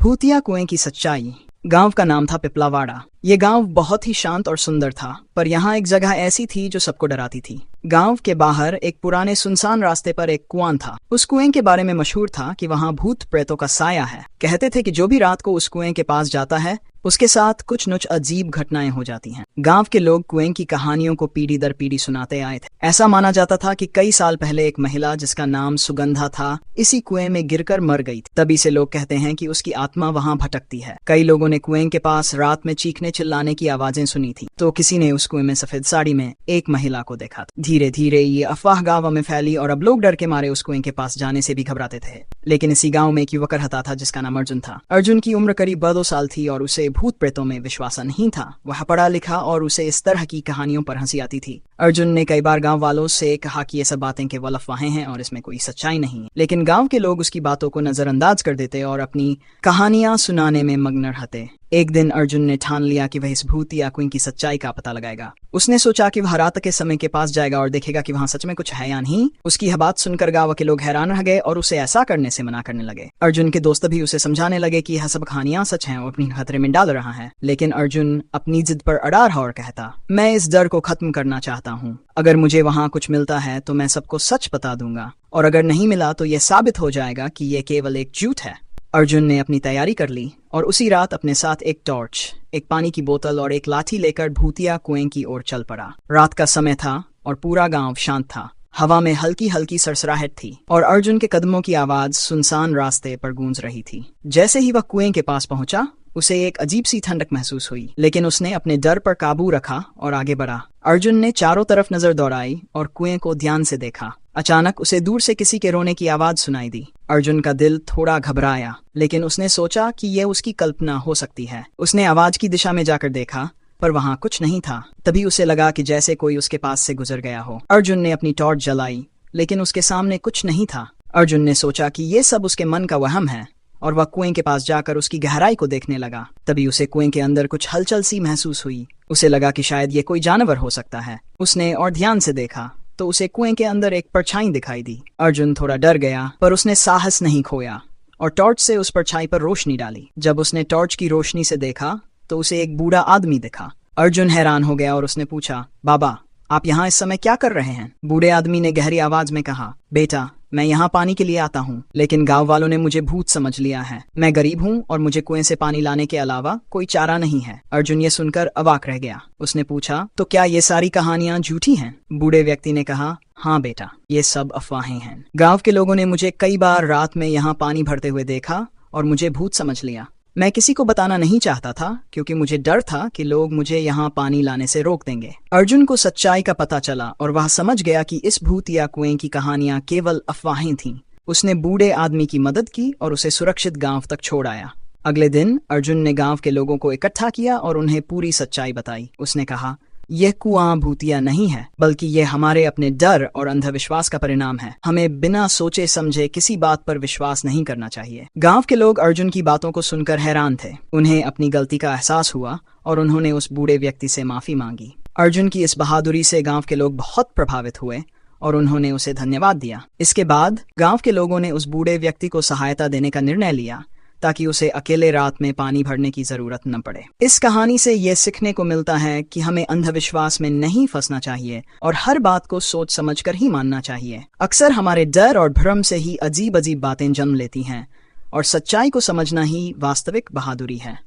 भूतिया कुएं की सच्चाई। गांव का नाम था पिपलावाड़ा। ये गांव बहुत ही शांत और सुंदर था, पर यहाँ एक जगह ऐसी थी जो सबको डराती थी। गांव के बाहर एक पुराने सुनसान रास्ते पर एक कुआं था। उस कुएं के बारे में मशहूर था कि वहाँ भूत प्रेतों का साया है। कहते थे कि जो भी रात को उस कुएं के पास जाता है उसके साथ कुछ न कुछ अजीब घटनाएं हो जाती हैं। गांव के लोग कुएं की कहानियों को पीढ़ी दर पीढ़ी सुनाते आए थे। ऐसा माना जाता था कि कई साल पहले एक महिला जिसका नाम सुगंधा था, इसी कुएं में गिरकर मर गई थी। तभी से लोग कहते हैं कि उसकी आत्मा वहां भटकती है। कई लोगों ने कुएं के पास रात में चीखने चिल्लाने की आवाजें सुनी थी, तो किसी ने उस कुएं में सफेद साड़ी में एक महिला को देखा था। धीरे धीरे ये अफवाह गांव में फैली और अब लोग डर के मारे उस कुएं के पास जाने से भी घबराते थे। लेकिन इसी गांव में एक युवक रहता था जिसका नाम अर्जुन था। अर्जुन की उम्र करीब 2 साल थी और उसे भूत प्रेतों में विश्वास नहीं था। वह पढ़ा लिखा और उसे इस तरह की कहानियों पर हंसी आती थी। अर्जुन ने कई बार गांव वालों से कहा कि ये सब बातें केवल अफवाहें हैं और इसमें कोई सच्चाई नहीं है, लेकिन गांव के लोग उसकी बातों को नजरअंदाज कर देते और अपनी कहानियां सुनाने में मग्न रहते। एक दिन अर्जुन ने ठान लिया कि वह इस भूतिया कुएं की सच्चाई का पता लगाएगा। उसने सोचा कि वह रात के समय के पास जाएगा और देखेगा कि वहां सच में कुछ है या नहीं। उसकी यह बात सुनकर गांव के लोग हैरान रह गए और उसे ऐसा करने से मना करने लगे। अर्जुन के दोस्त भी उसे समझाने लगे कि यह सब कहानियां सच हैं और अपनी खतरे में डाल रहा है, लेकिन अर्जुन अपनी जिद पर अड़ा रहा और कहता, मैं इस डर को खत्म करना चाहता हूँ। अगर मुझे वहां कुछ मिलता है तो मैं सबको सच बता दूंगा, और अगर नहीं मिला तो यह साबित हो जाएगा कि यह केवल एक झूठ है। अर्जुन ने अपनी तैयारी कर ली और उसी रात अपने साथ एक टॉर्च, एक पानी की बोतल और एक लाठी लेकर भूतिया कुएं की ओर चल पड़ा। रात का समय था और पूरा गांव शांत था। हवा में हल्की हल्की सरसराहट थी और अर्जुन के कदमों की आवाज सुनसान रास्ते पर गूंज रही थी। जैसे ही वह कुएं के पास पहुंचा, उसे एक अजीब सी ठंडक महसूस हुई, लेकिन उसने अपने डर पर काबू रखा और आगे बढ़ा। अर्जुन ने चारों तरफ नजर दौड़ाई और कुएं को ध्यान से देखा। अचानक उसे दूर से किसी के रोने की आवाज सुनाई दी। अर्जुन का दिल थोड़ा घबराया, लेकिन उसने सोचा कि यह उसकी कल्पना हो सकती है। उसने आवाज की दिशा में जाकर देखा, पर वहां कुछ नहीं था। तभी उसे लगा कि जैसे कोई उसके पास से गुजर गया हो। अर्जुन ने अपनी टॉर्च जलाई, लेकिन उसके सामने कुछ नहीं था। अर्जुन ने सोचा कि ये सब उसके मन का वहम है और वह कुएं के पास जाकर उसकी गहराई को देखने लगा। तभी उसे कुएं के अंदर कुछ हलचल सी महसूस हुई। उसे लगा कि शायद ये कोई जानवर हो सकता है। उसने और ध्यान से देखा तो उसे कुएं के अंदर एक परछाई दिखाई दी। अर्जुन थोड़ा डर गया, पर उसने साहस नहीं खोया और टॉर्च से उस परछाई पर रोशनी डाली। जब उसने टॉर्च की रोशनी से देखा तो उसे एक बूढ़ा आदमी दिखा। अर्जुन हैरान हो गया और उसने पूछा, बाबा, आप यहाँ इस समय क्या कर रहे हैं? बूढ़े आदमी ने गहरी आवाज में कहा, बेटा, मैं यहाँ पानी के लिए आता हूँ, लेकिन गांव वालों ने मुझे भूत समझ लिया है। मैं गरीब हूँ और मुझे कुएं से पानी लाने के अलावा कोई चारा नहीं है। अर्जुन ये सुनकर अवाक रह गया। उसने पूछा, तो क्या ये सारी कहानियां झूठी हैं? बूढ़े व्यक्ति ने कहा, हाँ बेटा, ये सब अफवाहें हैं। गांव के लोगों ने मुझे कई बार रात में यहाँ पानी भरते हुए देखा और मुझे भूत समझ लिया। मैं किसी को बताना नहीं चाहता था क्योंकि मुझे डर था कि लोग मुझे यहाँ पानी लाने से रोक देंगे। अर्जुन को सच्चाई का पता चला और वह समझ गया कि इस भूतिया कुएं की कहानियां केवल अफवाहें थीं। उसने बूढ़े आदमी की मदद की और उसे सुरक्षित गांव तक छोड़ आया। अगले दिन अर्जुन ने गांव के लोगों को इकट्ठा किया और उन्हें पूरी सच्चाई बताई। उसने कहा, यह कुआं भूतिया नहीं है, बल्कि यह हमारे अपने डर और अंधविश्वास का परिणाम है। हमें बिना सोचे समझे किसी बात पर विश्वास नहीं करना चाहिए। गांव के लोग अर्जुन की बातों को सुनकर हैरान थे। उन्हें अपनी गलती का एहसास हुआ और उन्होंने उस बूढ़े व्यक्ति से माफी मांगी। अर्जुन की इस बहादुरी से गांव के लोग बहुत प्रभावित हुए और उन्होंने उसे धन्यवाद दिया। इसके बाद गांव के लोगों ने उस बूढ़े व्यक्ति को सहायता देने का निर्णय लिया ताकि उसे अकेले रात में पानी भरने की जरूरत न पड़े। इस कहानी से ये सीखने को मिलता है कि हमें अंधविश्वास में नहीं फंसना चाहिए और हर बात को सोच समझकर ही मानना चाहिए। अक्सर हमारे डर और भ्रम से ही अजीब अजीब बातें जन्म लेती हैं और सच्चाई को समझना ही वास्तविक बहादुरी है।